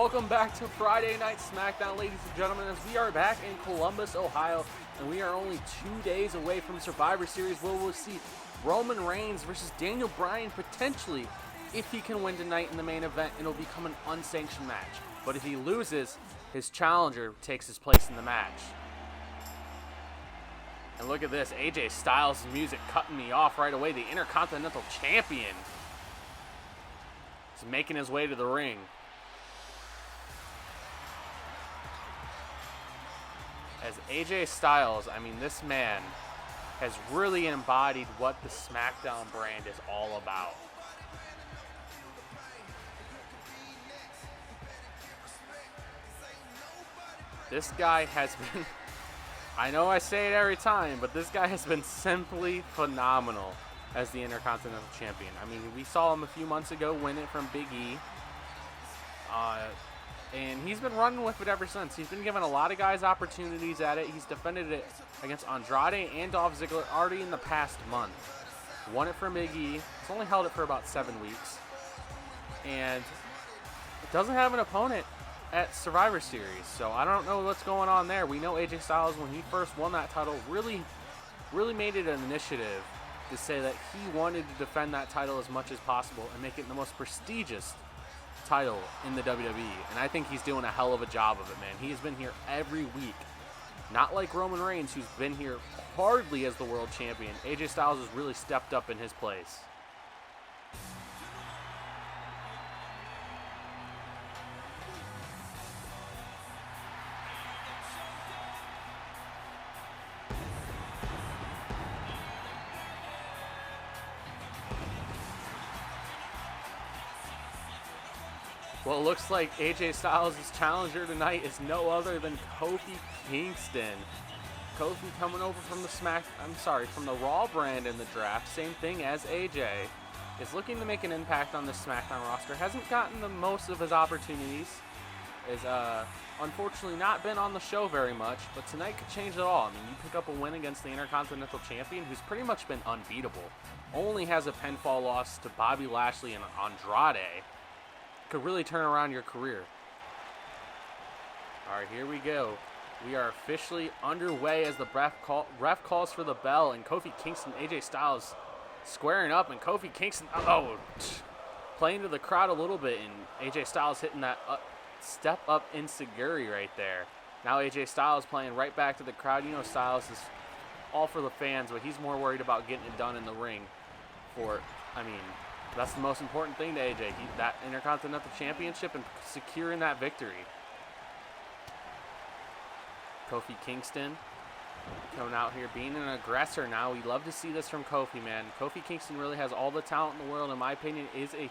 Welcome back to Friday Night Smackdown, ladies and gentlemen, as we are back in Columbus, Ohio, and we are only 2 days away from Survivor Series, where we'll see Roman Reigns versus Daniel Bryan potentially. If he can win tonight in the main event, it'll become an unsanctioned match. But if he loses, his challenger takes his place in the match. And look at this, AJ Styles' music cutting me off right away. The Intercontinental Champion is making his way to the ring. As AJ Styles, I mean, this man has really embodied what the Smackdown brand is all about. This guy has been, I know I say it every time, but this guy has been simply phenomenal as the Intercontinental Champion. I mean, we saw him a few months ago win it from Big E. And he's been running with it ever since. He's been giving a lot of guys opportunities at it. He's defended it against Andrade and Dolph Ziggler already in the past month. Won it from Big E. He's only held it for about 7 weeks. And doesn't have an opponent at Survivor Series. So I don't know what's going on there. We know AJ Styles, when he first won that title, really made it an initiative to say that he wanted to defend that title as much as possible and make it the most prestigious title in the WWE, and I think he's doing a hell of a job of it, man. He has been here every week. Not like Roman Reigns, who's been here hardly as the world champion. AJ Styles has really stepped up in his place. Well, it looks like AJ Styles' challenger tonight is no other than Kofi Kingston. Kofi coming over from from the Raw brand in the draft, same thing as AJ, is looking to make an impact on the SmackDown roster. Hasn't gotten the most of his opportunities, is unfortunately not been on the show very much, but tonight could change it all. I mean, you pick up a win against the Intercontinental Champion, who's pretty much been unbeatable. Only has a pinfall loss to Bobby Lashley and Andrade. Could really turn around your career. All right, here we go. We are officially underway as the ref calls for the bell, and Kofi Kingston, AJ Styles squaring up, and Kofi Kingston, playing to the crowd a little bit, and AJ Styles hitting that step up enziguri right there. Now AJ Styles playing right back to the crowd. You know, Styles is all for the fans, but he's more worried about getting it done in the ring that's the most important thing to AJ, that Intercontinental Championship and securing that victory. Kofi Kingston coming out here being an aggressor now. We love to see this from Kofi, man. Kofi Kingston really has all the talent in the world. In my opinion, is a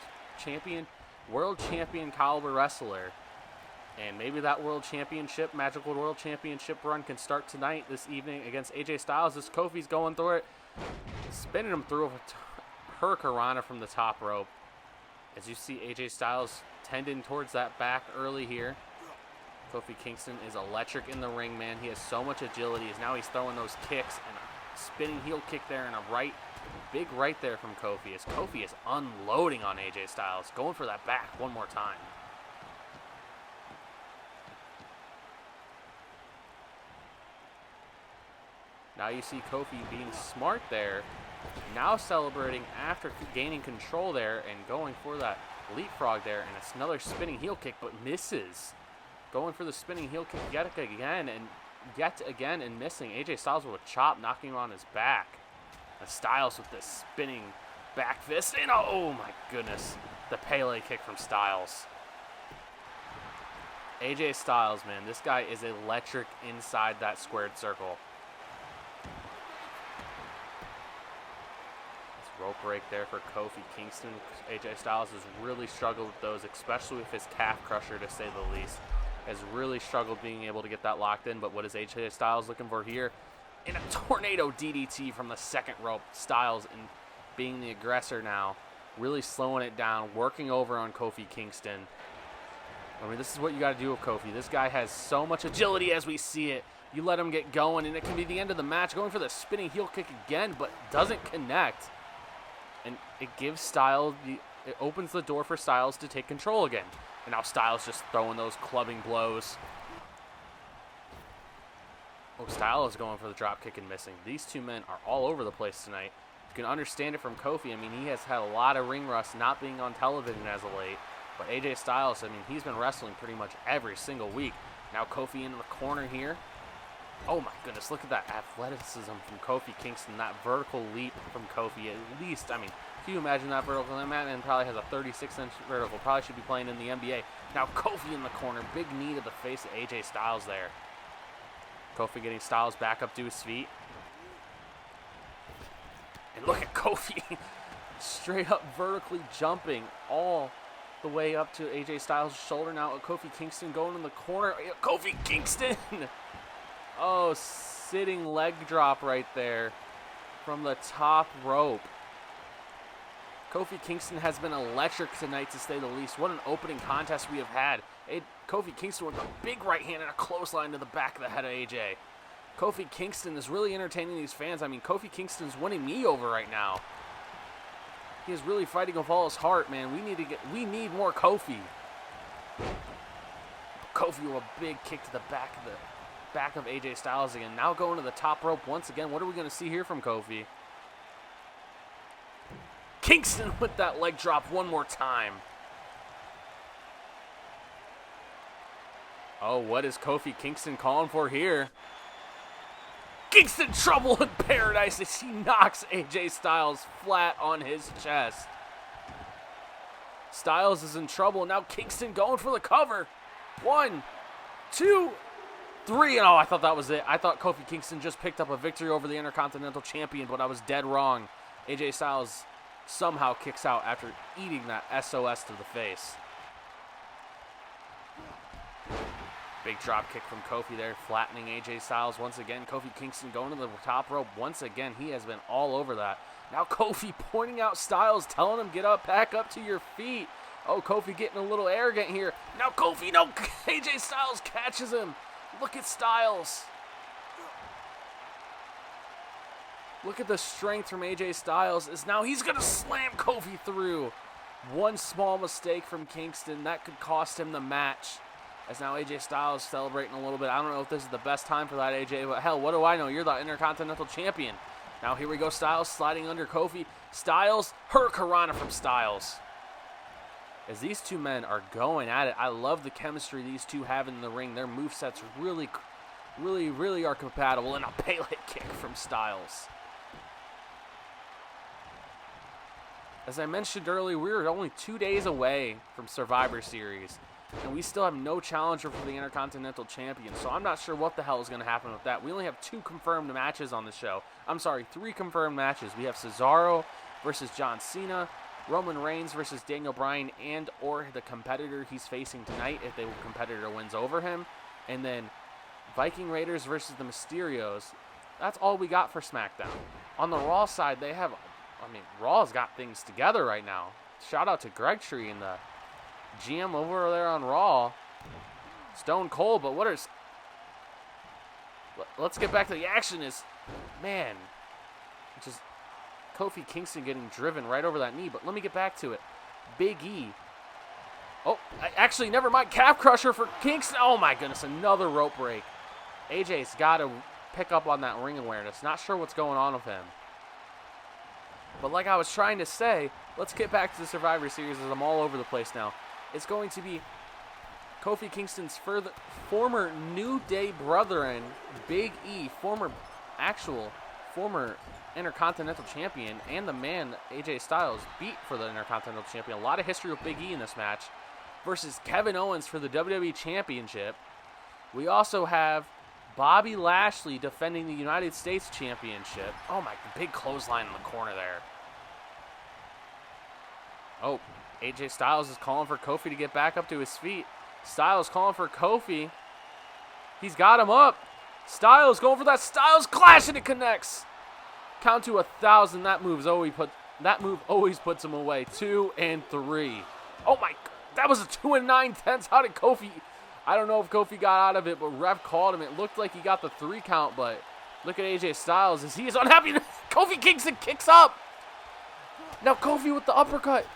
world champion caliber wrestler. And maybe that magical world championship run can start tonight, this evening, against AJ Styles as Kofi's going through it, spinning him through Hurricanrana from the top rope. As you see AJ Styles tending towards that back early here. Kofi Kingston is electric in the ring, man. He has so much agility as now he's throwing those kicks and a spinning heel kick there and a big right there from Kofi as Kofi is unloading on AJ Styles, going for that back one more time. Now you see Kofi being smart there. Now celebrating after gaining control there and going for that leapfrog there, and it's another spinning heel kick, but misses. Going for the spinning heel kick yet again and missing. AJ Styles with a chop, knocking him on his back. And Styles with this spinning back fist, and oh my goodness, the Pele kick from Styles. AJ Styles, man, this guy is electric inside that squared circle. Rope break there for Kofi Kingston. AJ Styles has really struggled with those, especially with his calf crusher, to say the least. Has really struggled being able to get that locked in, but what is AJ Styles looking for here? In a tornado DDT from the second rope. Styles, and being the aggressor now, really slowing it down, working over on Kofi Kingston. I mean, this is what you got to do with Kofi. This guy has so much agility as we see it. You let him get going, and it can be the end of the match. Going for the spinning heel kick again, but doesn't connect. And it gives Styles, it opens the door for Styles to take control again. And now Styles just throwing those clubbing blows. Oh, Styles going for the drop kick and missing. These two men are all over the place tonight. You can understand it from Kofi. I mean, he has had a lot of ring rust not being on television as of late. But AJ Styles, I mean, he's been wrestling pretty much every single week. Now Kofi into the corner here. Oh my goodness, look at that athleticism from Kofi Kingston. That vertical leap from Kofi. At least, I mean, can you imagine that vertical? That man probably has a 36-inch vertical. Probably should be playing in the NBA. Now Kofi in the corner. Big knee to the face of AJ Styles there. Kofi getting Styles back up to his feet. And look at Kofi straight up vertically jumping all the way up to AJ Styles' shoulder. Now Kofi Kingston going in the corner. Kofi Kingston! Oh, sitting leg drop right there from the top rope. Kofi Kingston has been electric tonight, to say the least. What an opening contest we have had. Kofi Kingston with a big right hand and a clothesline to the back of the head of AJ. Kofi Kingston is really entertaining these fans. I mean, Kofi Kingston's winning me over right now. He is really fighting with all his heart, man. We need more Kofi. Kofi with a big kick to the back of AJ Styles again. Now going to the top rope once again. What are we going to see here from Kofi? Kingston with that leg drop one more time. Oh, what is Kofi Kingston calling for here? Kingston trouble in paradise as he knocks AJ Styles flat on his chest. Styles is in trouble. Now Kingston going for the cover. 1, 2, 3. And oh, I thought that was it. I thought Kofi Kingston just picked up a victory over the Intercontinental Champion, but I was dead wrong. AJ Styles somehow kicks out after eating that SOS to the face. Big drop kick from Kofi there, flattening AJ Styles once again. Kofi Kingston going to the top rope once again. He has been all over that. Now Kofi pointing out Styles, telling him, get up, back up to your feet. Oh, Kofi getting a little arrogant here. Now Kofi, no, AJ Styles catches him. Look at Styles. Look at the strength from AJ Styles. Now he's going to slam Kofi through. One small mistake from Kingston, that could cost him the match. As now AJ Styles celebrating a little bit. I don't know if this is the best time for that, AJ, but hell, what do I know? You're the Intercontinental Champion. Now here we go, Styles sliding under Kofi. Styles, Hurricanrana from Styles. As these two men are going at it, I love the chemistry these two have in the ring. Their movesets really are compatible. And a Pele kick from Styles. As I mentioned earlier, we're only 2 days away from Survivor Series. And we still have no challenger for the Intercontinental Champion, so I'm not sure what the hell is going to happen with that. We only have 2 confirmed matches on the show. I'm sorry, 3 confirmed matches. We have Cesaro versus John Cena, Roman Reigns versus Daniel Bryan and or the competitor he's facing tonight if the competitor wins over him, and then Viking Raiders versus the Mysterios. That's all we got for SmackDown. On the Raw side, they have, I mean, Raw's got things together right now. Shout out to GREGTREE and the GM over there on Raw, Stone Cold. But let's get back to the action. Man, just Kofi Kingston getting driven right over that knee. But let me get back to it. Big E. Oh, actually, never mind. Calf crusher for Kingston. Oh my goodness, another rope break. AJ's got to pick up on that ring awareness. Not sure what's going on with him. But like I was trying to say, let's get back to the Survivor Series as I'm all over the place now. It's going to be Kofi Kingston's former New Day brethren, Big E, former Intercontinental Champion, and the man AJ Styles beat for the Intercontinental Champion. A lot of history with Big E in this match. Versus Kevin Owens for the WWE Championship. We also have Bobby Lashley defending the United States Championship. Oh my, big clothesline in the corner there. Oh, AJ Styles is calling for Kofi to get back up to his feet. Styles calling for Kofi. He's got him up. Styles going for that Styles clash, and it connects. Count to 1,000. That move always puts him away. 2 and 3. Oh my, that was a 2 9/10. How did Kofi? I don't know if Kofi got out of it, but ref called him. It looked like he got the 3 count, but look at AJ Styles as he is unhappy. Kofi Kingston kicks up. Now Kofi with the uppercut.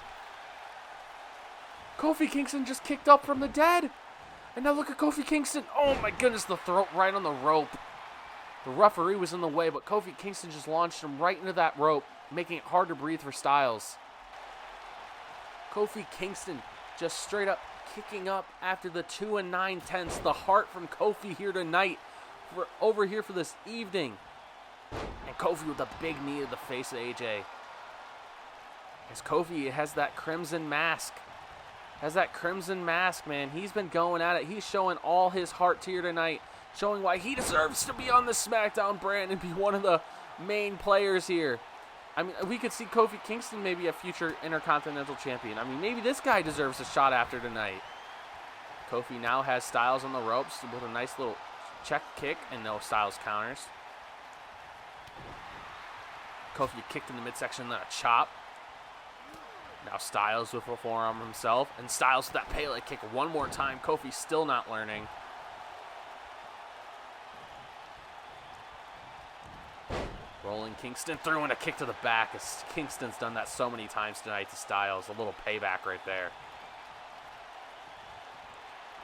Kofi Kingston just kicked up from the dead. And now look at Kofi Kingston. Oh my goodness, the throat right on the rope. The referee was in the way, but Kofi Kingston just launched him right into that rope, making it hard to breathe for Styles. Kofi Kingston just straight up kicking up after the 2 9/10. The heart from Kofi here tonight, over here for this evening. And Kofi with a big knee to the face of AJ. As Kofi has that crimson mask. Man. He's been going at it. He's showing all his heart here tonight. Showing why he deserves to be on the Smackdown brand and be one of the main players here. I mean, we could see Kofi Kingston maybe a future Intercontinental Champion. I mean, maybe this guy deserves a shot after tonight. Kofi now has Styles on the ropes with a nice little check kick and no Styles counters. Kofi kicked in the midsection, then a chop. Now Styles with a forearm himself. And Styles with that Pele kick one more time. Kofi still not learning. Rolling Kingston through and a kick to the back. As Kingston's done that so many times tonight to Styles. A little payback right there.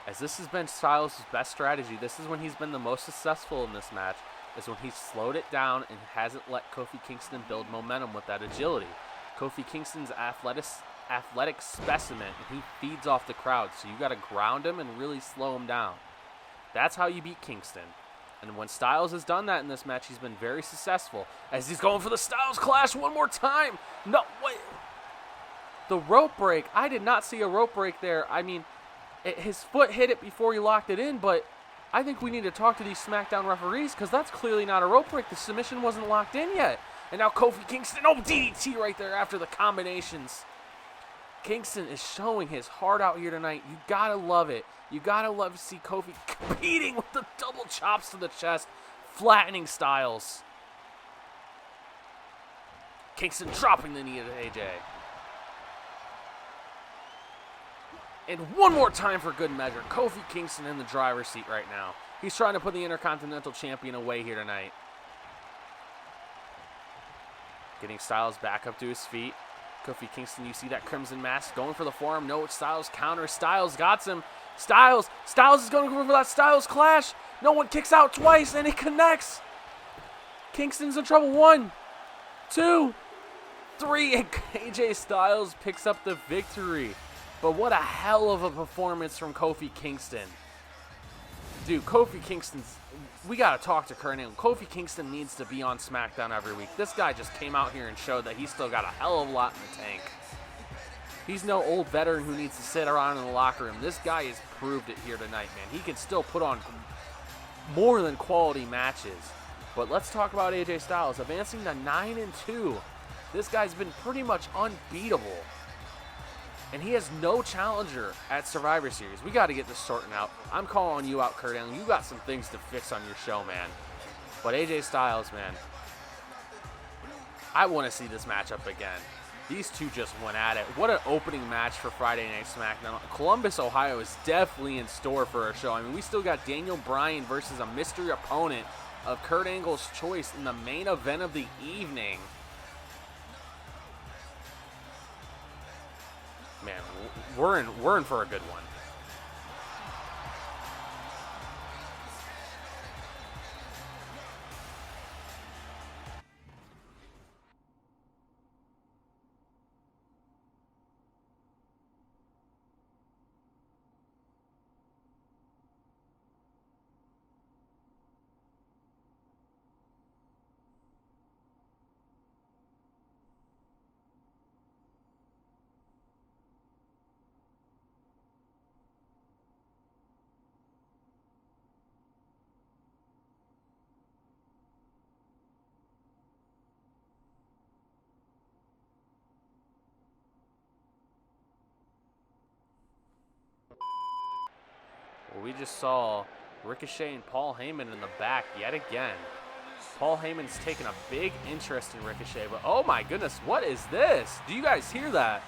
As this has been Styles' best strategy, this is when he's been the most successful in this match, is when he's slowed it down and hasn't let Kofi Kingston build momentum with that agility. Kofi Kingston's athletic specimen, and he feeds off the crowd, so you got to ground him and really slow him down. That's how you beat Kingston. And when Styles has done that in this match, he's been very successful. As he's going for the Styles Clash one more time. No, wait. The rope break. I did not see a rope break there. I mean, his foot hit it before he locked it in, but I think we need to talk to these SmackDown referees because that's clearly not a rope break. The submission wasn't locked in yet. And now Kofi Kingston, oh, DDT right there after the combinations. Kingston is showing his heart out here tonight. You gotta love it. You gotta love to see Kofi competing with the double chops to the chest, flattening Styles. Kingston dropping the knee to AJ. And one more time for good measure. Kofi Kingston in the driver's seat right now. He's trying to put the Intercontinental Champion away here tonight. Getting Styles back up to his feet. Kofi Kingston, you see that crimson mask going for the forearm. No, it's Styles counter. Styles got him. Styles is going to go for that Styles Clash. No one kicks out twice, and it connects. Kingston's in trouble. 1, 2, 3, and AJ Styles picks up the victory. But what a hell of a performance from Kofi Kingston. Dude, Kofi Kingston's... We got to talk to Kurt Angle. Kofi Kingston needs to be on SmackDown every week. This guy just came out here and showed that he's still got a hell of a lot in the tank. He's no old veteran who needs to sit around in the locker room. This guy has proved it here tonight, man. He can still put on more than quality matches. But let's talk about AJ Styles. Advancing to 9-2. This guy's been pretty much unbeatable. And he has no challenger at Survivor Series. We got to get this sorted out. I'm calling you out, Kurt Angle. You got some things to fix on your show, man. But AJ Styles, man, I want to see this matchup again. These two just went at it. What an opening match for Friday Night SmackDown. Columbus, Ohio is definitely in store for a show. I mean, we still got Daniel Bryan versus a mystery opponent of Kurt Angle's choice in the main event of the evening. Man, we're in for a good one. Well, we just saw Ricochet and Paul Heyman in the back yet again. Paul Heyman's taking a big interest in Ricochet, but oh my goodness, what is this? Do you guys hear that?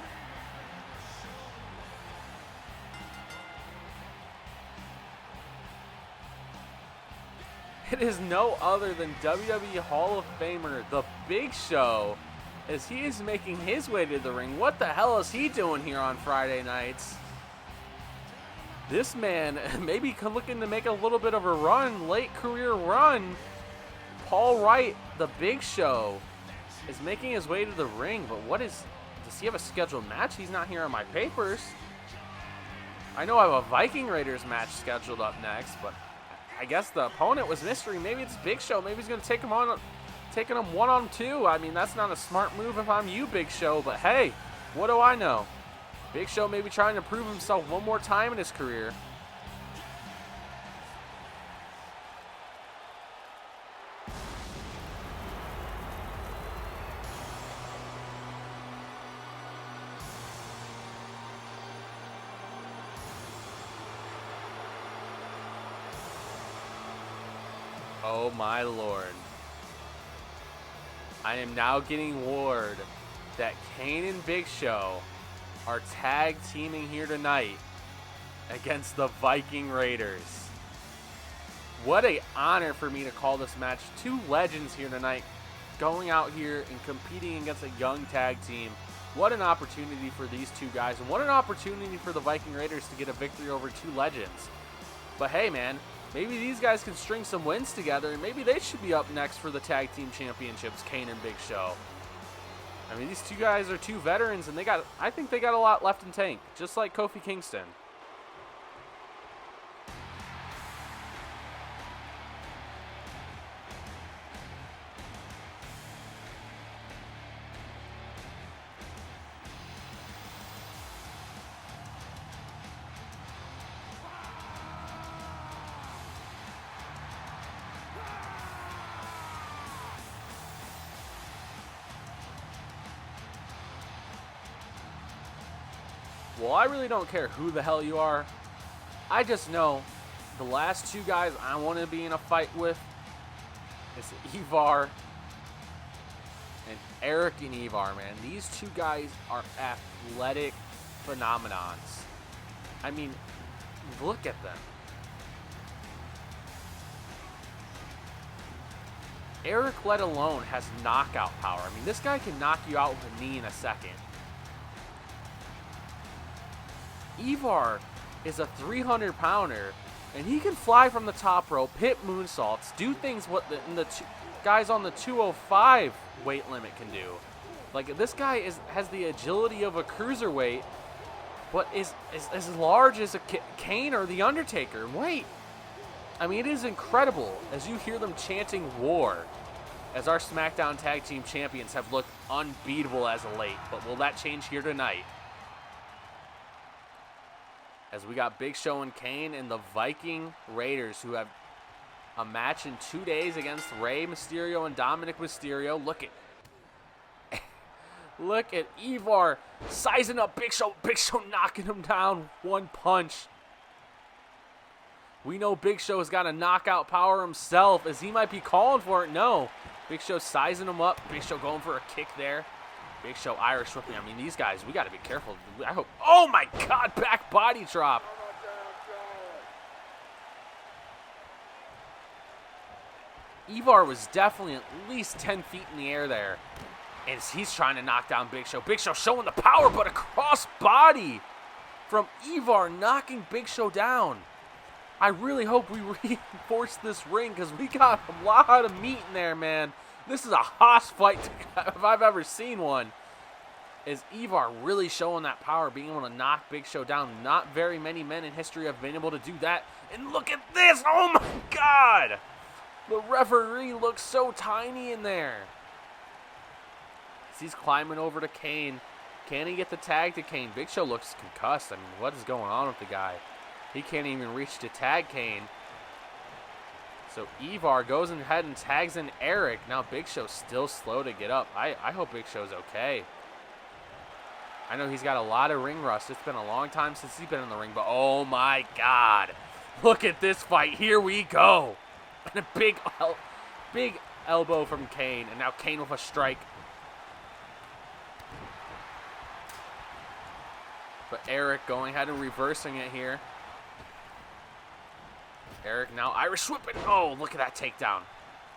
It is no other than WWE Hall of Famer, The Big Show, as he is making his way to the ring. What the hell is he doing here on Friday nights? This man maybe looking to make a little bit of a run, late career run. Paul Wright, the Big Show, is making his way to the ring, but does he have a scheduled match? He's not here on my papers. I know I have a Viking Raiders match scheduled up next, but I guess the opponent was mystery. Maybe it's Big Show. Maybe he's going to take him one-on-two. I mean, that's not a smart move if I'm you, Big Show, but hey, what do I know? Big Show may be trying to prove himself one more time in his career. Oh my Lord. I am now getting word that Kane and Big Show are tag teaming here tonight against the Viking Raiders. What an honor for me to call this match. Two legends here tonight going out here and competing against a young tag team. What an opportunity for these two guys, and what an opportunity for the Viking Raiders to get a victory over two legends. But hey, man, maybe these guys can string some wins together, and maybe they should be up next for the tag team championships, Kane and Big Show. I mean, these two guys are two veterans, and I think they got a lot left in tank, just like Kofi Kingston. Well, I really don't care who the hell you are. I just know the last two guys I want to be in a fight with is Ivar and Eric and Ivar, man. These two guys are athletic phenomenons. I mean, look at them. Eric, let alone, has knockout power. I mean, this guy can knock you out with a knee in a second. Ivar is a 300-pounder, and he can fly from the top rope, hit moonsaults, do things what the guys on the 205 weight limit can do. Like, this guy has the agility of a cruiserweight, but is as large as a Kane or the Undertaker. Wait, I mean, it is incredible as you hear them chanting war, as our SmackDown Tag Team Champions have looked unbeatable as of late. But will that change here tonight? As we got Big Show and Kane and the Viking Raiders, who have a match in 2 days against Rey Mysterio and Dominic Mysterio. Look at Ivar sizing up Big Show. Big Show knocking him down one punch. We know Big Show's got a knockout power himself, as he might be calling for it. No. Big Show sizing him up. Big Show going for a kick there. Big Show Irish whipping. I mean, these guys, we got to be careful. I hope. Oh my God, back body drop. Ivar was definitely at least 10 feet in the air there. And he's trying to knock down Big Show. Big Show showing the power, but a cross body from Ivar knocking Big Show down. I really hope we reinforce this ring, because we got a lot of meat in there, man. This is a hoss fight if I've ever seen one. Is Ivar really showing that power, being able to knock Big Show down? Not very many men in history have been able to do that. And look at this. Oh, my God. The referee looks so tiny in there. As he's climbing over to Kane. Can he get the tag to Kane? Big Show looks concussed. I mean, what is going on with the guy? He can't even reach to tag Kane. So Ivar goes ahead and tags in Eric. Now Big Show's still slow to get up. I hope Big Show's okay. I know he's got a lot of ring rust. It's been a long time since he's been in the ring, but oh my God. Look at this fight. Here we go. And a big elbow from Kane. And now Kane with a strike. But Eric going ahead and reversing it here. Eric now Irish whipping. Oh, look at that takedown.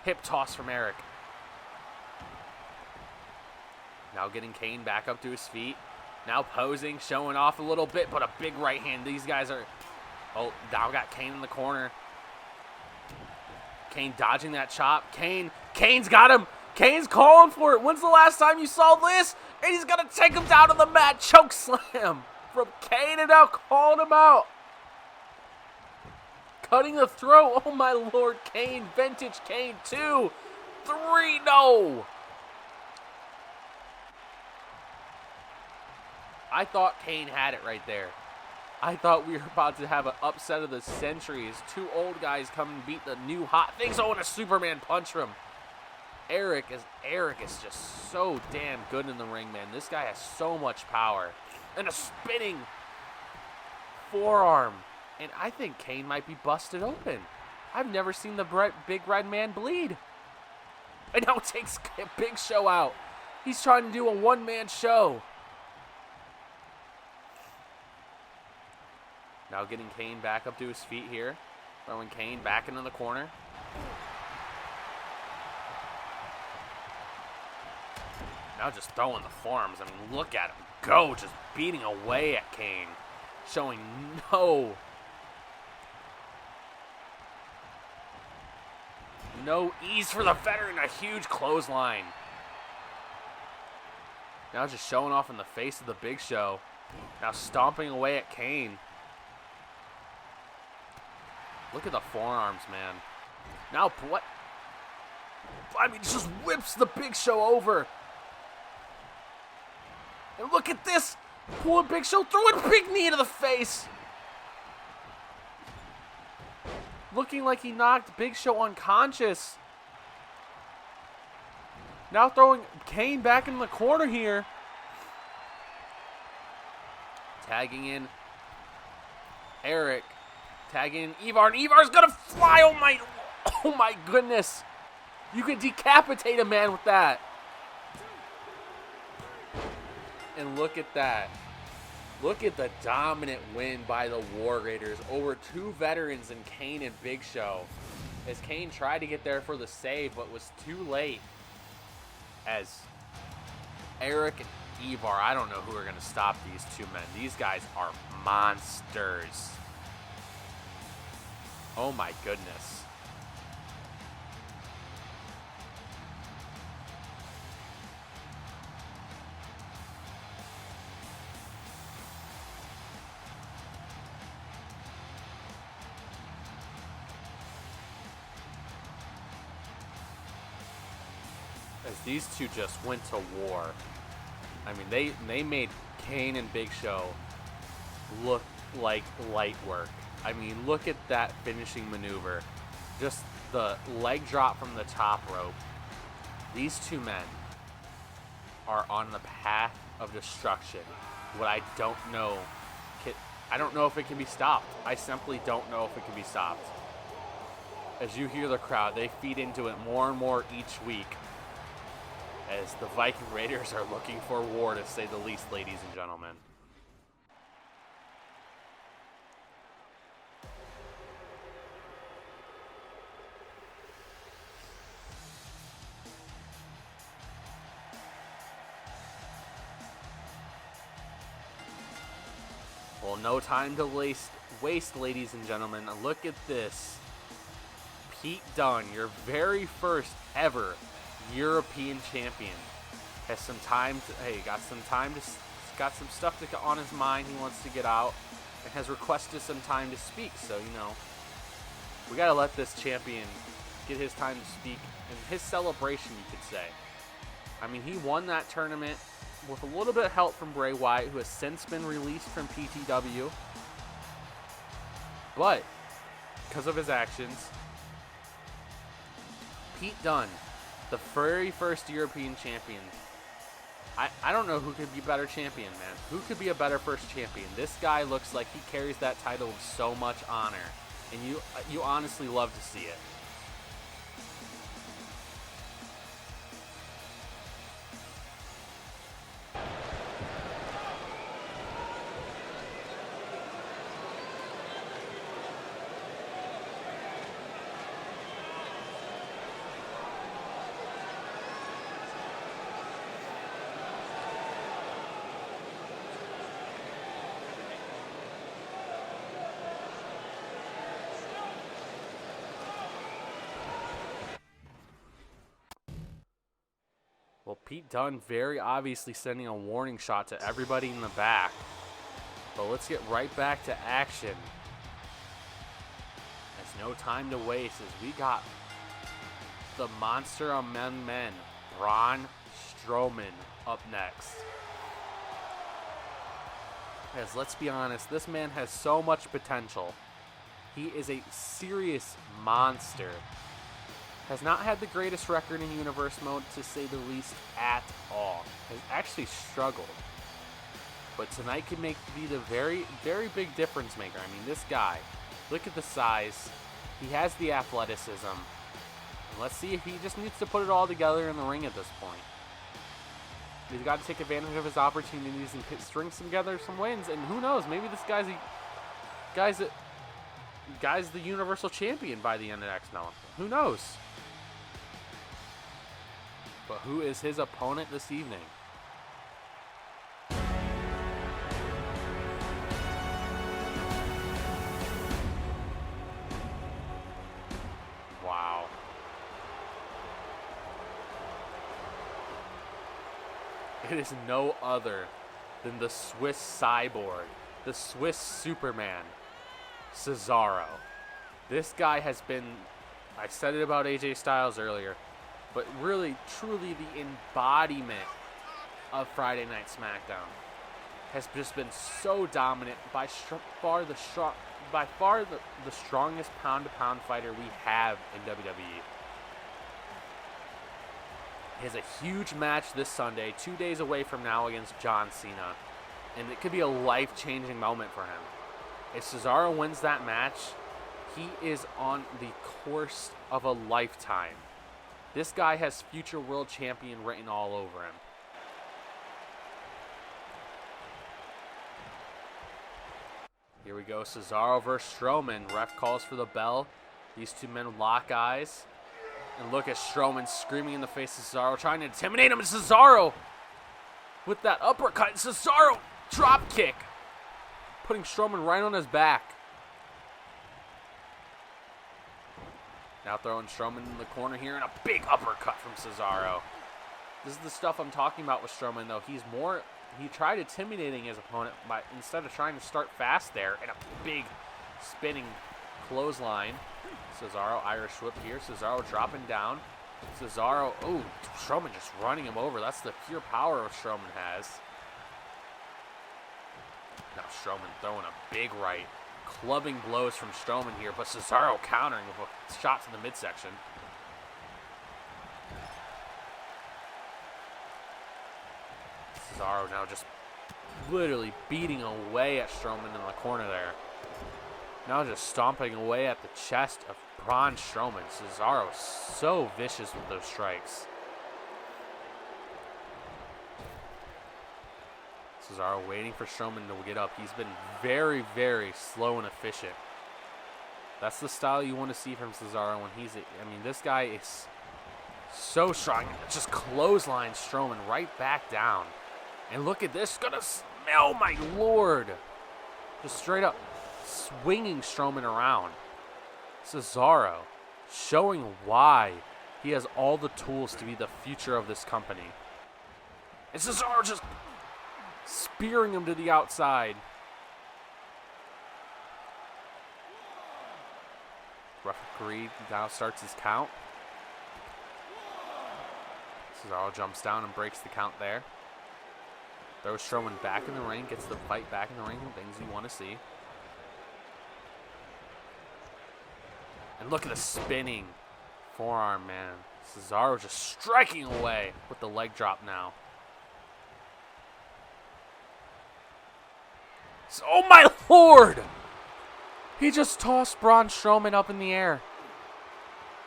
Hip toss from Eric. Now getting Kane back up to his feet. Now posing, showing off a little bit, but a big right hand. These guys are Oh, now got Kane in the corner. Kane dodging that chop. Kane's got him. Kane's calling for it. When's the last time you saw this? And he's going to take him down to the mat. Choke slam from Kane, and now calling him out. Cutting the throat. Oh, my Lord. Kane. Vintage Kane. 2, 3. No. I thought Kane had it right there. I thought we were about to have an upset of the century as 2 old guys come and beat the new hot things. Oh, and a Superman punch from Eric is just so damn good in the ring, man. This guy has so much power. And a spinning forearm. And I think Kane might be busted open. I've never seen the big red man bleed. And now takes Big Show out. He's trying to do a one-man show. Now getting Kane back up to his feet here. Throwing Kane back into the corner. Now just throwing the forearms. I mean, look at him go. Just beating away at Kane. Showing no ease for the veteran. A huge clothesline. Now just showing off in the face of the Big Show. Now stomping away at Kane. Look at the forearms, man. Now what? I mean, just whips the Big Show over. And look at this. Poor Big Show throwing a big knee to the face. Looking like he knocked Big Show unconscious. Now throwing Kane back in the corner here. Tagging in Eric. Tagging in Ivar. And Ivar's going to fly. Oh my goodness. You can decapitate a man with that. And look at that. Look at the dominant win by the War Raiders over 2 veterans in Kane and Big Show. As Kane tried to get there for the save, but was too late. As Eric and Ivar, I don't know who are going to stop these 2 men. These guys are monsters. Oh my goodness. As these 2 just went to war. I mean, they made Kane and Big Show look like light work. I mean, look at that finishing maneuver. Just the leg drop from the top rope. These 2 men are on the path of destruction. What I don't know, I don't know if it can be stopped. I simply don't know if it can be stopped. As you hear the crowd, they feed into it more and more each week. As the Viking Raiders are looking for war, to say the least, ladies and gentlemen. Well, no time to waste, ladies and gentlemen. Look at this. Pete Dunne, your very first ever European champion, has some time to, got some stuff on his mind he wants to get out, and has requested some time to speak. So, we got to let this champion get his time to speak, and his celebration, you could say. I mean, he won that tournament with a little bit of help from Bray Wyatt, who has since been released from PTW. But, because of his actions, Pete Dunne, the very first European champion. I don't know who could be better champion, man. Who could be a better first champion? This guy looks like he carries that title with so much honor. And you honestly love to see it. Well, Pete Dunne very obviously sending a warning shot to everybody in the back. But let's get right back to action. There's no time to waste as we got the monster among men, Braun Strowman, up next. As let's be honest, this man has so much potential. He is a serious monster. Has not had the greatest record in Universe Mode, to say the least, at all. Has actually struggled. But tonight could be the very, very big difference maker. I mean, this guy, look at the size. He has the athleticism. And let's see if he just needs to put it all together in the ring at this point. He's got to take advantage of his opportunities and string together some wins. And who knows, maybe this guy's the Universal Champion by the end of next month. Who knows? But who is his opponent this evening? Wow. It is no other than the Swiss cyborg, the Swiss Superman, Cesaro. This guy has been, I said it about AJ Styles earlier, but really, truly the embodiment of Friday Night SmackDown. Has just been so dominant, by far the strongest pound-to-pound fighter we have in WWE. He has a huge match this Sunday, 2 days away from now, against John Cena. And it could be a life-changing moment for him. If Cesaro wins that match, he is on the course of a lifetime. This guy has future world champion written all over him. Here we go, Cesaro versus Strowman. Ref calls for the bell. These two men lock eyes. And look at Strowman screaming in the face of Cesaro, trying to intimidate him. And Cesaro with that uppercut. Cesaro drop kick, putting Strowman right on his back. Now throwing Strowman in the corner here, and a big uppercut from Cesaro. This is the stuff I'm talking about with Strowman, though. He tried intimidating his opponent by, instead of trying to start fast there, and a big spinning clothesline. Cesaro, Irish whip here. Cesaro dropping down. Cesaro, oh, Strowman just running him over. That's the pure power Strowman has. Now Strowman throwing a big right. Clubbing blows from Strowman here, but Cesaro countering with shots in the midsection. Cesaro now just literally beating away at Strowman in the corner there. Now just stomping away at the chest of Braun Strowman. Cesaro is so vicious with those strikes. Cesaro waiting for Strowman to get up. He's been very, very slow and efficient. That's the style you want to see from Cesaro when this guy is so strong. Just clothesline Strowman right back down. And look at this. Gonna smell, my lord. Just straight up swinging Strowman around. Cesaro showing why he has all the tools to be the future of this company. And Cesaro just spearing him to the outside. Referee now starts his count. Cesaro jumps down and breaks the count there. Throws Strowman back in the ring, gets the fight back in the ring, things you want to see. And look at the spinning forearm, man. Cesaro just striking away with the leg drop now. Oh my lord! He just tossed Braun Strowman up in the air.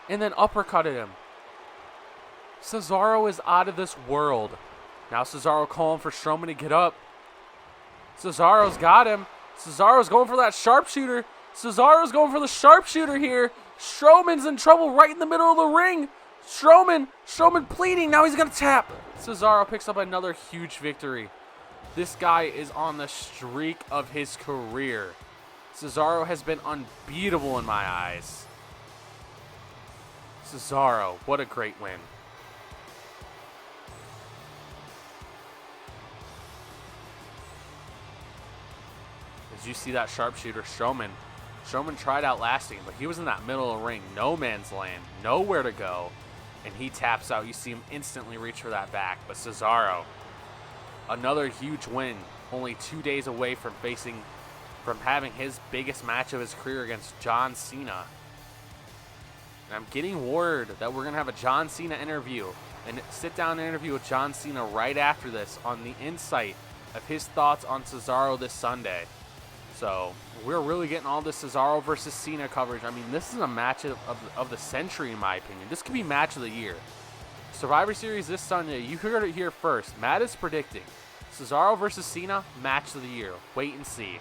And then uppercutted him. Cesaro is out of this world. Now Cesaro calling for Strowman to get up. Cesaro's got him. Cesaro's going for that sharpshooter. Cesaro's going for the sharpshooter here. Strowman's in trouble right in the middle of the ring. Strowman pleading. Now he's going to tap. Cesaro picks up another huge victory. This guy is on the streak of his career. Cesaro has been unbeatable in my eyes. Cesaro, what a great win. As you see that sharpshooter, Strowman. Strowman tried outlasting, but he was in that middle of the ring. No man's land. Nowhere to go. And he taps out. You see him instantly reach for that back. But Cesaro, another huge win. Only 2 days away from having his biggest match of his career against John Cena. And I'm getting word that we're going to have a John Cena interview. And sit-down interview with John Cena right after this on the insight of his thoughts on Cesaro this Sunday. So we're really getting all this Cesaro versus Cena coverage. I mean, this is a match of the century, in my opinion. This could be match of the year. Survivor Series this Sunday, you heard it here first. Matt is predicting Cesaro versus Cena, match of the year. Wait and see.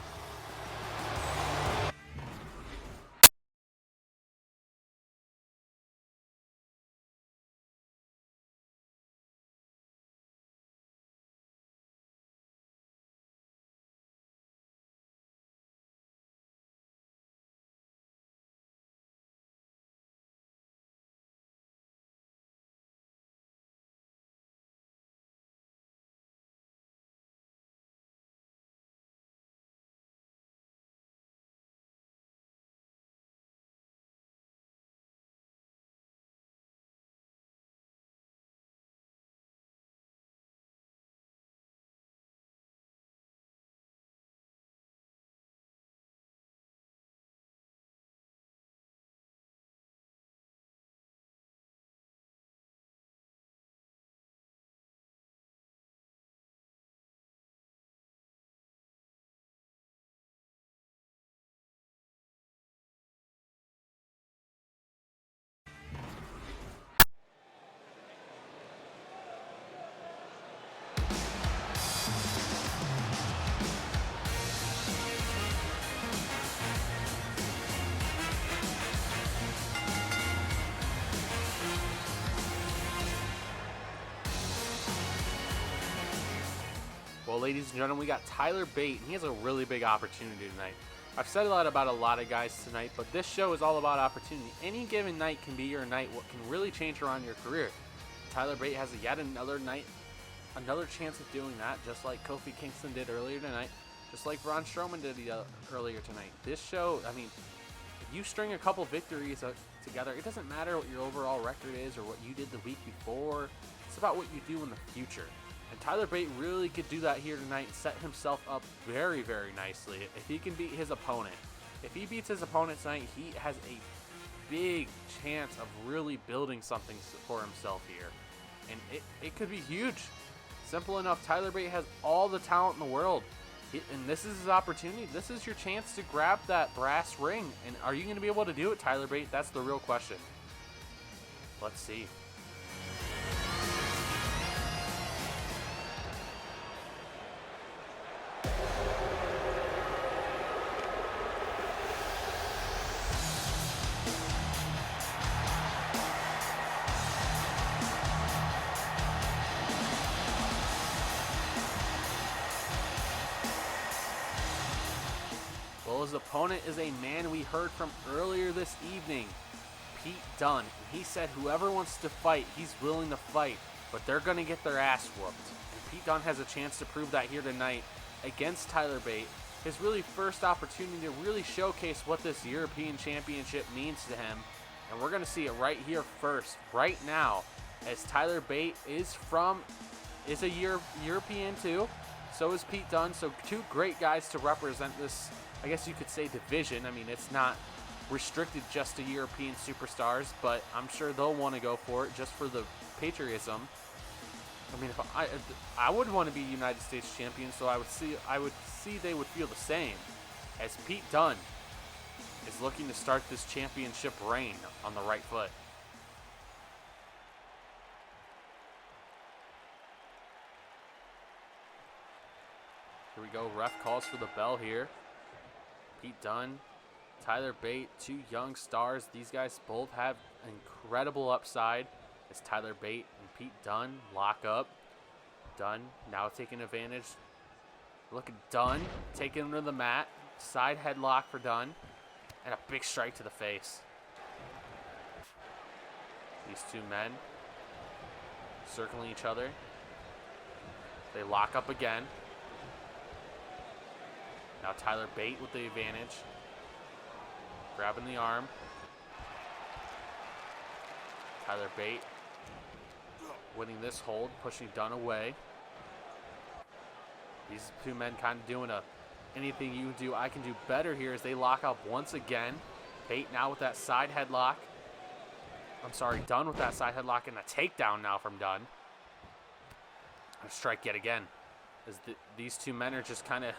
Well, ladies and gentlemen, we got Tyler Bate, and he has a really big opportunity tonight. I've said a lot about a lot of guys tonight, but this show is all about opportunity. Any given night can be your night, what can really change around your career. Tyler Bate has yet another night, another chance of doing that, just like Kofi Kingston did earlier tonight, just like Braun Strowman did earlier tonight. This show, I mean, if you string a couple victories together, it doesn't matter what your overall record is or what you did the week before. It's about what you do in the future. And Tyler Bate really could do that here tonight and set himself up very, very nicely if he can beat his opponent. If he beats his opponent tonight, he has a big chance of really building something for himself here. And it could be huge. Simple enough, Tyler Bate has all the talent in the world. And this is his opportunity. This is your chance to grab that brass ring. And are you going to be able to do it, Tyler Bate? That's the real question. Let's see. Well, his opponent is a man we heard from earlier this evening, Pete Dunne. He said whoever wants to fight, he's willing to fight, but they're going to get their ass whooped. And Pete Dunne has a chance to prove that here tonight against Tyler Bate. His really first opportunity to really showcase what this European Championship means to him. And we're going to see it right here first, right now, as Tyler Bate is a European too. So is Pete Dunne. So two great guys to represent this, I guess you could say, division. I mean, it's not restricted just to European superstars, but I'm sure they'll want to go for it just for the patriotism. I mean, if I would want to be United States champion, so I would see they would feel the same, as Pete Dunne is looking to start this championship reign on the right foot. Here we go. Ref calls for the bell here. Pete Dunne, Tyler Bate, two young stars. These guys both have incredible upside as Tyler Bate and Pete Dunne lock up. Dunne now taking advantage. Look at Dunne taking him to the mat. Side headlock for Dunne. And a big strike to the face. These two men circling each other. They lock up again. Now Tyler Bate with the advantage. Grabbing the arm. Tyler Bate winning this hold, pushing Dunn away. These two men kind of doing anything you do, I can do better here as they lock up once again. Bate now with that side headlock. I'm sorry, Dunn with that side headlock and a takedown now from Dunn. A strike yet again. As these two men are just kind of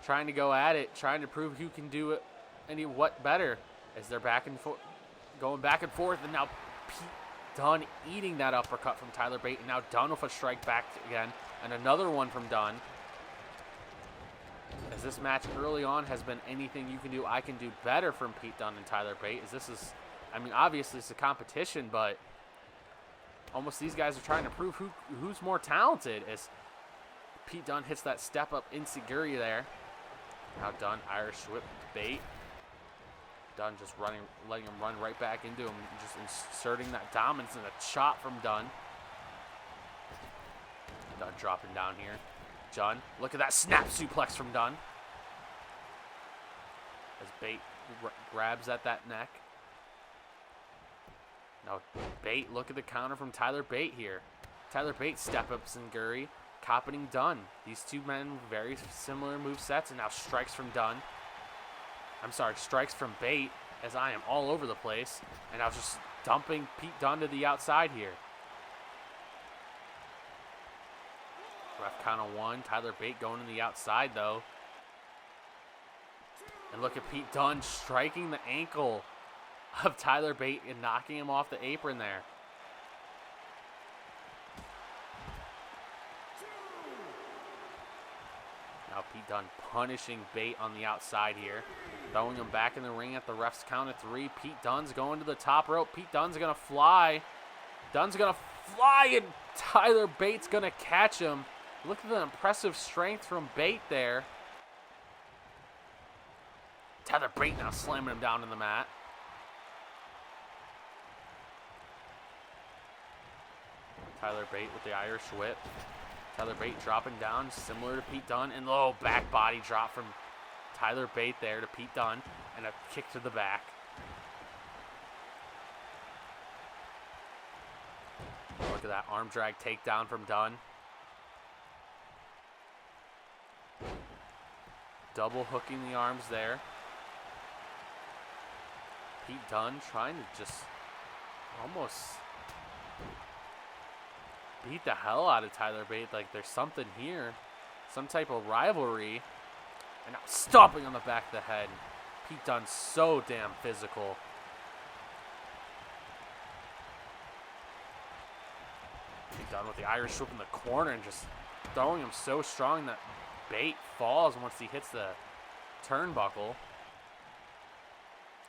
trying to go at it, trying to prove who can do it what better. As they're back and forth, going back and forth, and now Pete Dunn eating that uppercut from Tyler Bate, and now Dunn with a strike back again, and another one from Dunn. As this match early on has been anything you can do, I can do better from Pete Dunn and Tyler Bate. As this is, I mean, obviously it's a competition, but almost these guys are trying to prove who's more talented. As Pete Dunn hits that step up enziguri there. Now Dunn Irish whip to Bate. Dunn just letting him run right back into him, just inserting that dominance and a chop from Dunn. Dunn dropping down here. Dunn, look at that snap suplex from Dunn. As Bate grabs at that neck. Now Bate, look at the counter from Tyler Bate here. Tyler Bate step up enziguri, copying Dunn. These two men very similar move sets, and now strikes from Dunn. I'm sorry, strikes from Bate, as I am all over the place. And I was just dumping Pete Dunn to the outside here. Ref count of one. Tyler Bate going to the outside, though. And look at Pete Dunn striking the ankle of Tyler Bate and knocking him off the apron there. Now Pete Dunn punishing Bate on the outside here. Throwing him back in the ring at the ref's count of three. Pete Dunn's going to the top rope. Pete Dunn's going to fly. Dunn's going to fly, and Tyler Bate's going to catch him. Look at the impressive strength from Bate there. Tyler Bate now slamming him down to the mat. Tyler Bate with the Irish whip. Tyler Bate dropping down, similar to Pete Dunn. And low back body drop from Tyler Bate there to Pete Dunn. And a kick to the back. Look at that arm drag takedown from Dunn. Double hooking the arms there. Pete Dunn trying to just almost beat the hell out of Tyler Bate. Like there's something here. Some type of rivalry. And now stomping on the back of the head. Pete Dunn so damn physical. Pete Dunn with the Irish whip in the corner and just throwing him so strong that Bate falls once he hits the turnbuckle.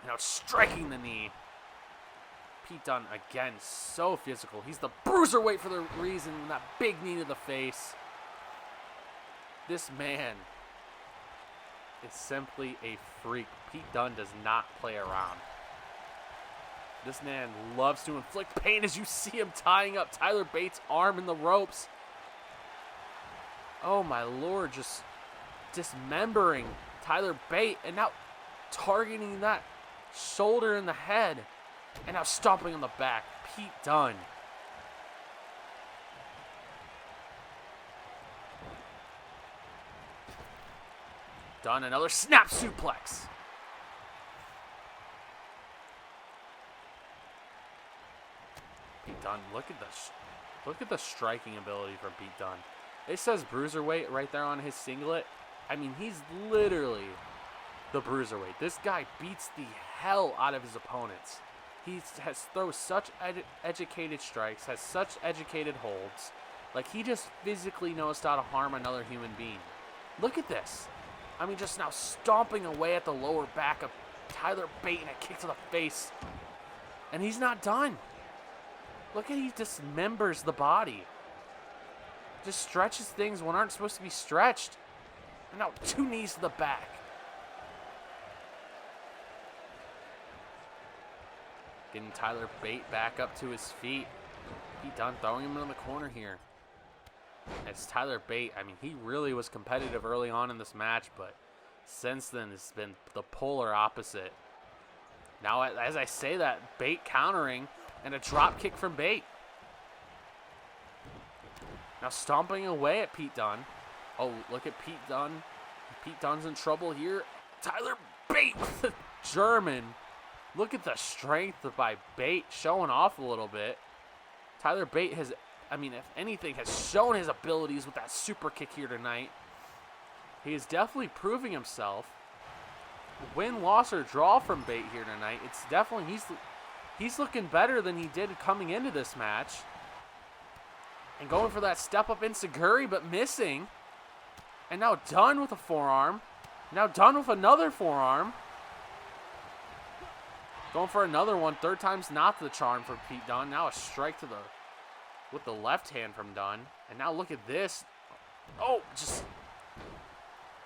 Now striking the knee. Pete Dunn, again, so physical. He's the bruiserweight for the reason. That big knee to the face. This man is simply a freak. Pete Dunn does not play around. This man loves to inflict pain as you see him tying up Tyler Bate's arm in the ropes. Oh my lord, just dismembering Tyler Bate and now targeting that shoulder in the head. And now stomping on the back. Pete Dunn. Dunn, another snap suplex. Pete Dunn, look at the striking ability from Pete Dunn. It says bruiserweight right there on his singlet. I mean, he's literally the bruiserweight. This guy beats the hell out of his opponents. He throws such educated strikes, has such educated holds. Like, he just physically knows how to harm another human being. Look at this. I mean, just now stomping away at the lower back of Tyler Bate and a kick to the face. And he's not done. Look at he dismembers the body. Just stretches things when aren't supposed to be stretched. And now 2 knees to the back. Getting Tyler Bate back up to his feet. Pete Dunn throwing him in the corner here. As Tyler Bate, I mean, he really was competitive early on in this match, but since then it's been the polar opposite. Now, as I say that, Bate countering, and a drop kick from Bate. Now stomping away at Pete Dunne. Oh, look at Pete Dunne. Pete Dunne's in trouble here. Tyler Bate with the German. Look at the strength by Bate showing off a little bit. Tyler Bate has, I mean, if anything, has shown his abilities with that super kick here tonight. He is definitely proving himself. Win, loss, or draw from Bate here tonight. It's definitely, he's looking better than he did coming into this match. And going for that step up enziguri, but missing. And now Dunne with a forearm. Now Dunne with another forearm. Going for another one. Third time's not the charm for Pete Dunne. Now a strike to with the left hand from Dunne. And now look at this. Oh, just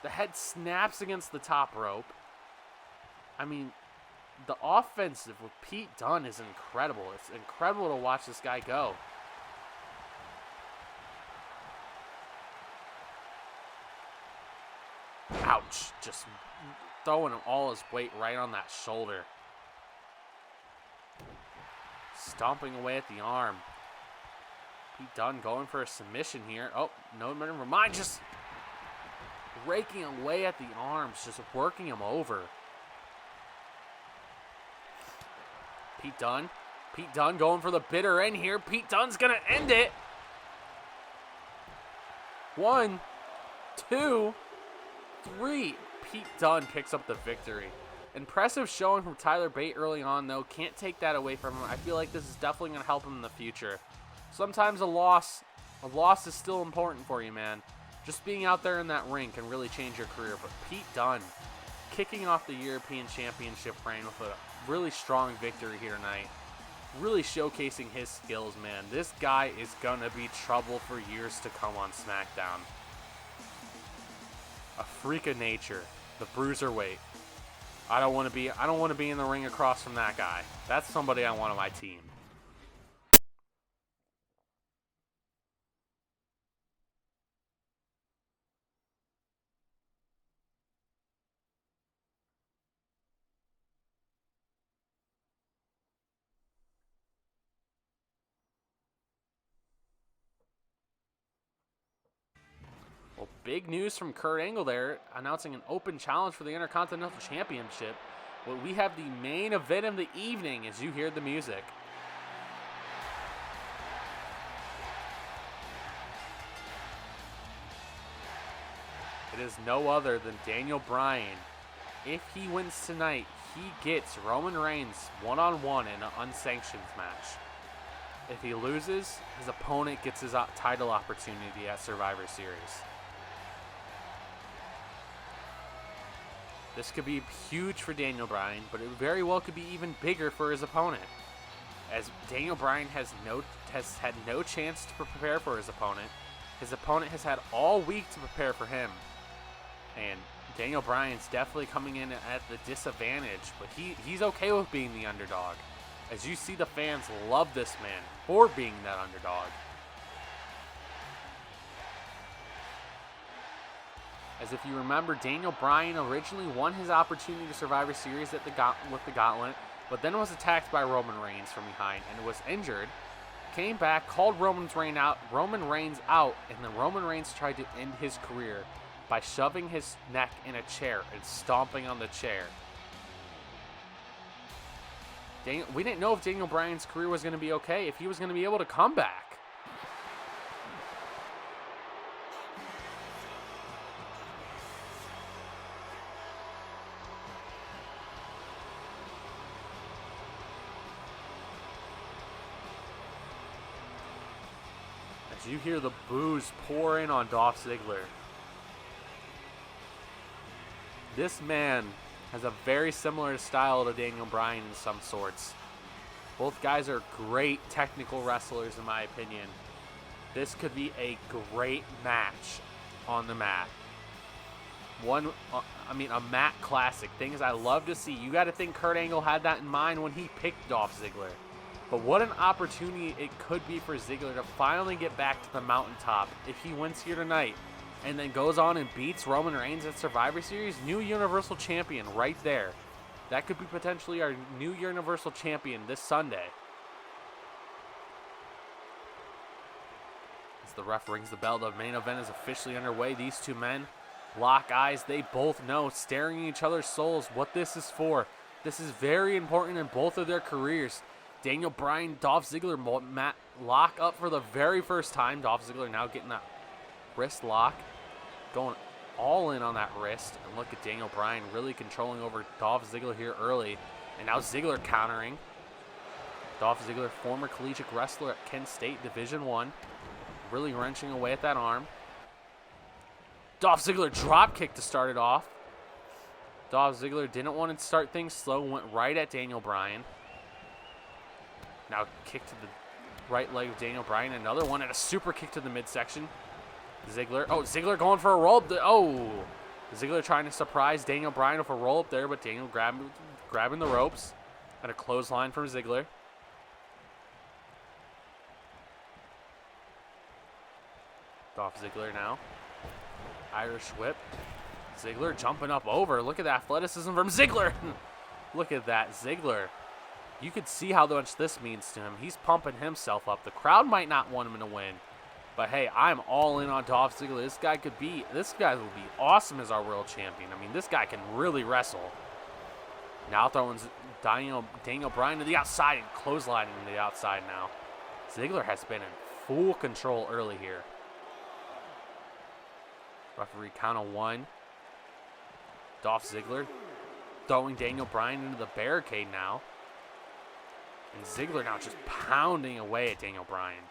the head snaps against the top rope. I mean, the offensive with Pete Dunne is incredible. It's incredible to watch this guy go. Ouch. Just throwing all his weight right on that shoulder. Stomping away at the arm. Pete Dunne going for a submission here. Oh, no, never mind. Just raking away at the arms. Just working him over. Pete Dunne. Pete Dunne going for the bitter end here. Pete Dunne's going to end it. 1, 2, 3. Pete Dunne picks up the victory. Impressive showing from Tyler Bate early on, though. Can't take that away from him. I feel like this is definitely going to help him in the future. Sometimes a loss is still important for you, man. Just being out there in that ring can really change your career. But Pete Dunne kicking off the European Championship reign with a really strong victory here tonight. Really showcasing his skills, man. This guy is going to be trouble for years to come on SmackDown. A freak of nature. The bruiserweight. I don't want to be in the ring across from that guy. That's somebody I want on my team. Well, big news from Kurt Angle there, announcing an open challenge for the Intercontinental Championship. Well, we have the main event of the evening as you hear the music. It is no other than Daniel Bryan. If he wins tonight, he gets Roman Reigns one-on-one in an unsanctioned match. If he loses, his opponent gets his title opportunity at Survivor Series. This could be huge for Daniel Bryan, but it very well could be even bigger for his opponent, as Daniel Bryan has had no chance to prepare for his opponent. His opponent has had all week to prepare for him, and Daniel Bryan's definitely coming in at the disadvantage, but he's okay with being the underdog. As you see, the fans love this man for being that underdog. As if you remember, Daniel Bryan originally won his opportunity to Survivor Series with the Gauntlet, but then was attacked by Roman Reigns from behind and was injured. Came back, called Roman Reigns out, and then Roman Reigns tried to end his career by shoving his neck in a chair and stomping on the chair. We didn't know if Daniel Bryan's career was going to be okay, if he was going to be able to come back. As you hear the boos pour in on Dolph Ziggler. This man has a very similar style to Daniel Bryan in some sorts. Both guys are great technical wrestlers in my opinion. This could be a great match on the mat. A mat classic. Things I love to see. You got to think Kurt Angle had that in mind when he picked Dolph Ziggler. But what an opportunity it could be for Ziggler to finally get back to the mountaintop if he wins here tonight and then goes on and beats Roman Reigns at Survivor Series. New Universal Champion right there. That could be potentially our new Universal Champion this Sunday. As the ref rings the bell, the main event is officially underway. These two men lock eyes. They both know, staring in each other's souls, what this is for. This is very important in both of their careers. Daniel Bryan, Dolph Ziggler lock up for the very first time. Dolph Ziggler now getting that wrist lock, going all in on that wrist. And look at Daniel Bryan really controlling over Dolph Ziggler here early. And now Ziggler countering. Dolph Ziggler, former collegiate wrestler at Kent State Division I, really wrenching away at that arm. Dolph Ziggler drop kick to start it off. Dolph Ziggler didn't want to start things slow, went right at Daniel Bryan. Now kick to the right leg of Daniel Bryan. Another one and a super kick to the midsection. Ziggler. Oh, Ziggler going for a roll up. Ziggler trying to surprise Daniel Bryan with a roll up there, but Daniel grabbing the ropes. And a clothesline from Ziggler. Dolph Ziggler now. Irish whip. Ziggler jumping up over. Look at that athleticism from Ziggler. Look at that, Ziggler. You could see how much this means to him. He's pumping himself up. The crowd might not want him to win. But hey, I'm all in on Dolph Ziggler. This guy will be awesome as our world champion. I mean, this guy can really wrestle. Now throwing Daniel Bryan to the outside and clotheslining to the outside now. Ziggler has been in full control early here. Referee count of 1. Dolph Ziggler throwing Daniel Bryan into the barricade now. And Ziggler now just pounding away at Daniel Bryan.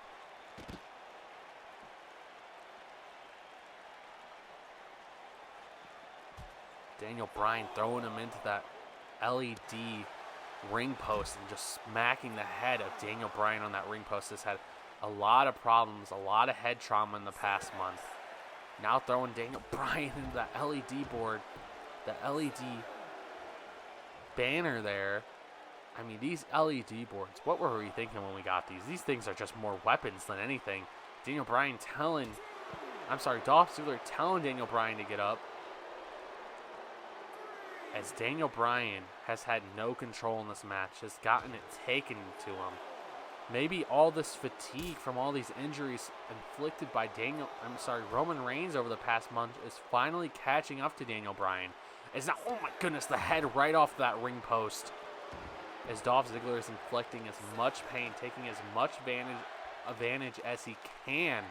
Daniel Bryan throwing him into that LED ring post and just smacking the head of Daniel Bryan on that ring post. Has had a lot of problems, a lot of head trauma in the past month. Now throwing Daniel Bryan into that LED board, the LED banner there. I mean, these LED boards, what were we thinking when we got these? These things are just more weapons than anything. Dolph Ziggler telling Daniel Bryan to get up. As Daniel Bryan has had no control in this match, has gotten it taken to him. Maybe all this fatigue from all these injuries inflicted by Roman Reigns over the past month is finally catching up to Daniel Bryan. It's now, oh my goodness, the head right off that ring post. As Dolph Ziggler is inflicting as much pain, taking as much advantage as he can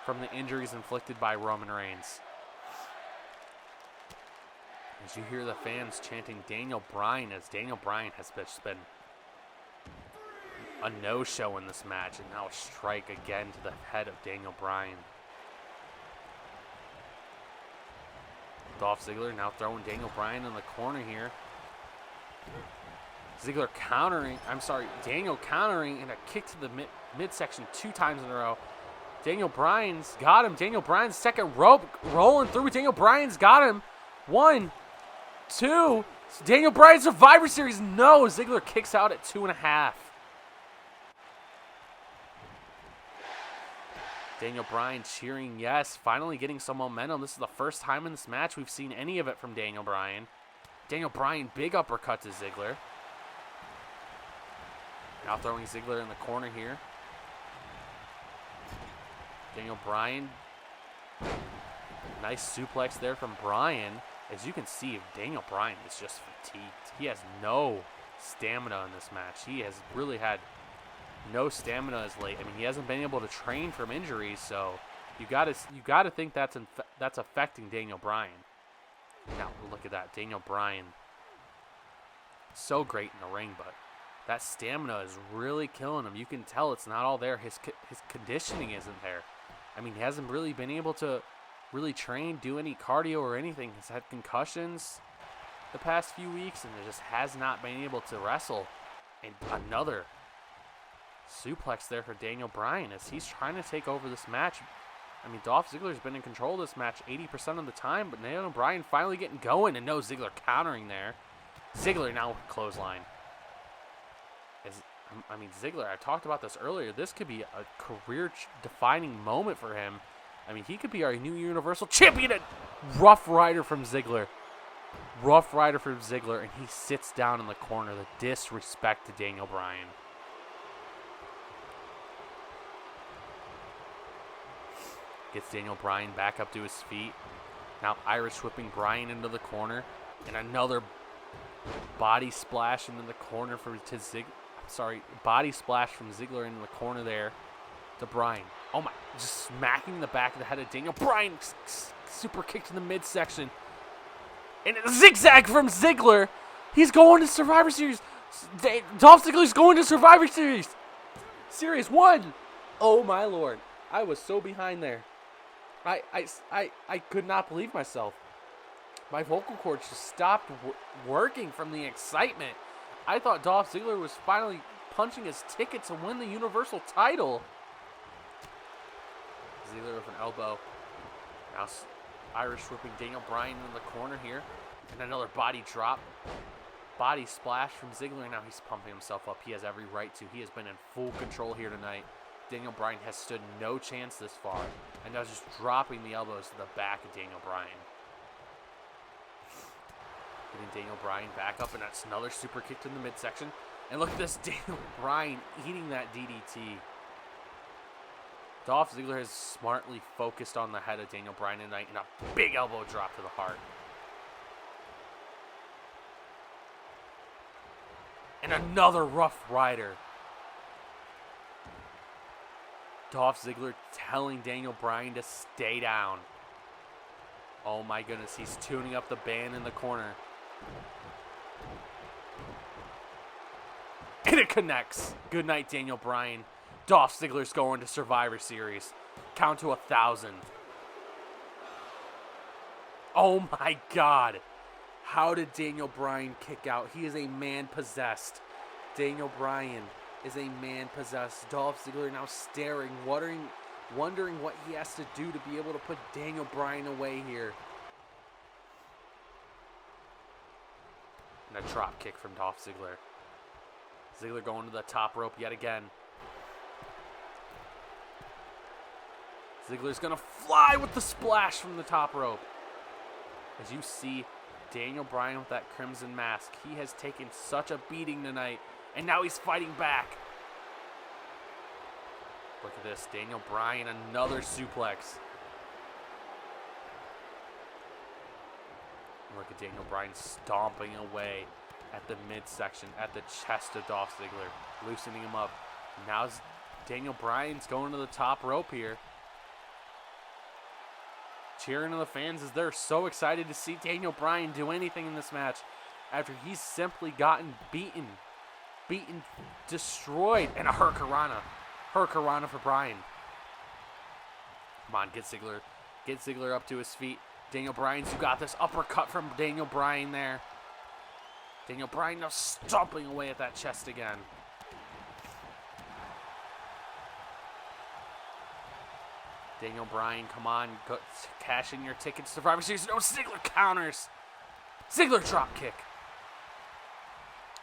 from the injuries inflicted by Roman Reigns. As you hear the fans chanting Daniel Bryan, as Daniel Bryan has just been a no-show in this match, and now a strike again to the head of Daniel Bryan. Dolph Ziggler now throwing Daniel Bryan in the corner here. Daniel countering and a kick to the midsection 2 times in a row. Daniel Bryan's got him. Daniel Bryan's second rope rolling through. Daniel Bryan's got him. 1, 2. Daniel Bryan Survivor Series. No, Ziggler kicks out at 2.5. Daniel Bryan cheering yes, finally getting some momentum. This is the first time in this match we've seen any of it from Daniel Bryan. Daniel Bryan, big uppercut to Ziggler. Now throwing Ziggler in the corner here. Daniel Bryan. Nice suplex there from Bryan. As you can see, Daniel Bryan is just fatigued. He has no stamina in this match. He has really had no stamina as late. I mean, he hasn't been able to train from injuries, so you gotta think that's affecting Daniel Bryan. Now look at that, Daniel Bryan. So great in the ring, but that stamina is really killing him. You can tell it's not all there. His conditioning isn't there. I mean, he hasn't really been able to really train, do any cardio or anything. He's had concussions the past few weeks and just has not been able to wrestle. And another suplex there for Daniel Bryan as he's trying to take over this match. I mean, Dolph Ziggler's been in control of this match 80% of the time, but Daniel Bryan finally getting going, and no Ziggler countering there. Ziggler now clothesline. I mean, Ziggler, I talked about this earlier. This could be a career-defining moment for him. I mean, he could be our new Universal Champion. Rough Rider from Ziggler. Rough Rider from Ziggler, and he sits down in the corner. The disrespect to Daniel Bryan. Gets Daniel Bryan back up to his feet. Now Irish whipping Bryan into the corner. And another body splash into the corner body splash from Ziggler into the corner there to Bryan. Oh my, just smacking the back of the head of Daniel Bryan. Super kick to the midsection. And a zigzag from Ziggler. He's going to Survivor Series. Dolph Ziggler's going to Survivor Series. Series 1. Oh my Lord. I was so behind there. I could not believe myself. My vocal cords just stopped working from the excitement. I thought Dolph Ziggler was finally punching his ticket to win the Universal title. Ziggler with an elbow. Now Irish whipping Daniel Bryan in the corner here. And another body drop. Body splash from Ziggler. Now he's pumping himself up. He has every right to. He has been in full control here tonight. Daniel Bryan has stood no chance this far. And now just dropping the elbows to the back of Daniel Bryan. Getting Daniel Bryan back up, and that's another super kick to the midsection. And look at this, Daniel Bryan eating that DDT. Dolph Ziggler has smartly focused on the head of Daniel Bryan tonight, and a big elbow drop to the heart. And another Rough Rider. Dolph Ziggler telling Daniel Bryan to stay down. Oh my goodness, he's tuning up the band in the corner. And it connects. Good night, Daniel Bryan. Dolph Ziggler's going to Survivor Series. Count to 1,000. Oh my God. How did Daniel Bryan kick out? He is a man possessed. Daniel Bryan is a man possessed. Dolph Ziggler now staring, wondering what he has to do to be able to put Daniel Bryan away here. And a drop kick from Dolph Ziggler. Ziggler going to the top rope yet again. Ziggler's going to fly with the splash from the top rope. As you see Daniel Bryan with that crimson mask, he has taken such a beating tonight, and now he's fighting back. Look at this, Daniel Bryan, another suplex. Look at Daniel Bryan stomping away at the midsection, at the chest of Dolph Ziggler, loosening him up. Now Daniel Bryan's going to the top rope here. Cheering to the fans as they're so excited to see Daniel Bryan do anything in this match after he's simply gotten beaten, destroyed, and a Hurricanrana. Hurricanrana for Bryan. Come on, get Ziggler up to his feet. Daniel Bryan's you got this. Uppercut from Daniel Bryan there. Daniel Bryan now stomping away at that chest again. Daniel Bryan, come on, go, cash in your tickets to Survivor Series. No, Ziggler counters. Ziggler drop kick.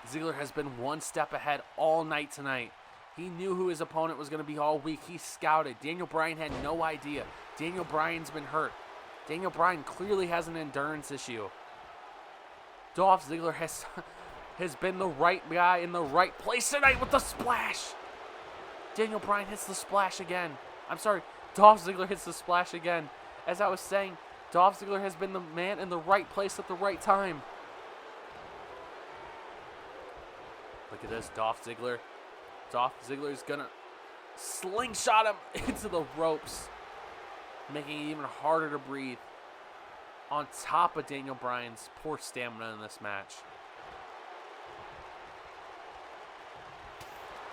Ziggler has been one step ahead all night tonight. He knew who his opponent was going to be all week. He scouted. Daniel Bryan had no idea. Daniel Bryan's been hurt. Daniel Bryan clearly has an endurance issue. Dolph Ziggler has been the right guy in the right place tonight with the splash. Daniel Bryan hits the splash again. I'm sorry, Dolph Ziggler hits the splash again. As I was saying, Dolph Ziggler has been the man in the right place at the right time. Look at this, Dolph Ziggler. Dolph Ziggler's gonna slingshot him into the ropes, making it even harder to breathe. On top of Daniel Bryan's poor stamina in this match.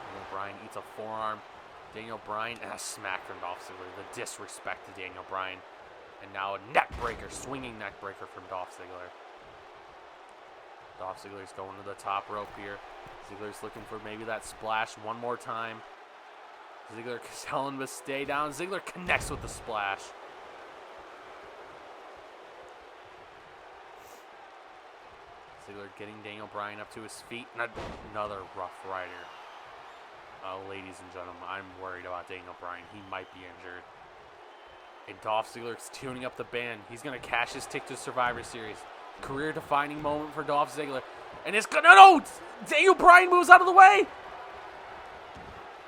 Daniel Bryan eats a forearm. Daniel Bryan and a smack from Dolph Ziggler. The disrespect to Daniel Bryan. And now a neck breaker, swinging neck breaker from Dolph Ziggler. Dolph Ziggler's going to the top rope here. Ziggler's looking for maybe that splash one more time. Ziggler telling him to stay down. Ziggler connects with the splash. Ziggler getting Daniel Bryan up to his feet. And another Rough Rider. Ladies and gentlemen, I'm worried about Daniel Bryan. He might be injured. And Dolph Ziggler's tuning up the band. He's going to cash his ticket to Survivor Series. Career-defining moment for Dolph Ziggler. And it's gonna, no! Daniel Bryan moves out of the way!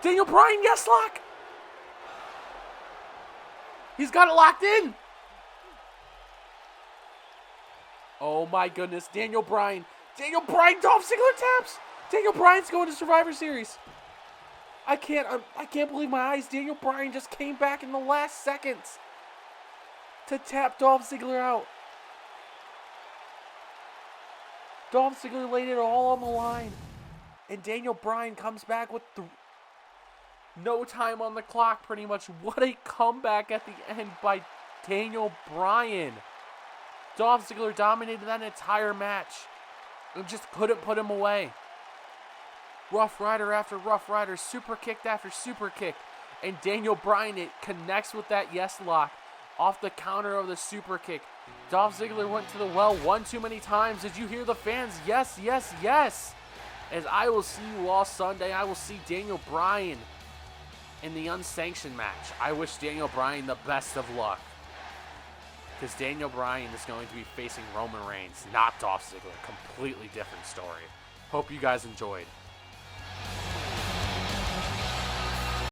Daniel Bryan, yes, lock! He's got it locked in! Oh my goodness, Daniel Bryan. Daniel Bryan, Dolph Ziggler taps! Daniel Bryan's going to Survivor Series. I can't believe my eyes. Daniel Bryan just came back in the last seconds to tap Dolph Ziggler out. Dolph Ziggler laid it all on the line. And Daniel Bryan comes back with no time on the clock, pretty much. What a comeback at the end by Daniel Bryan. Dolph Ziggler dominated that entire match and just couldn't put him away. Rough Rider after Rough Rider, super kick after super kick. And Daniel Bryan, it connects with that yes lock off the counter of the super kick. Dolph Ziggler went to the well one too many times. Did you hear the fans? Yes, yes, yes. As I will see you all Sunday, I will see Daniel Bryan in the unsanctioned match. I wish Daniel Bryan the best of luck, because Daniel Bryan is going to be facing Roman Reigns, not Dolph Ziggler. Completely different story. Hope you guys enjoyed.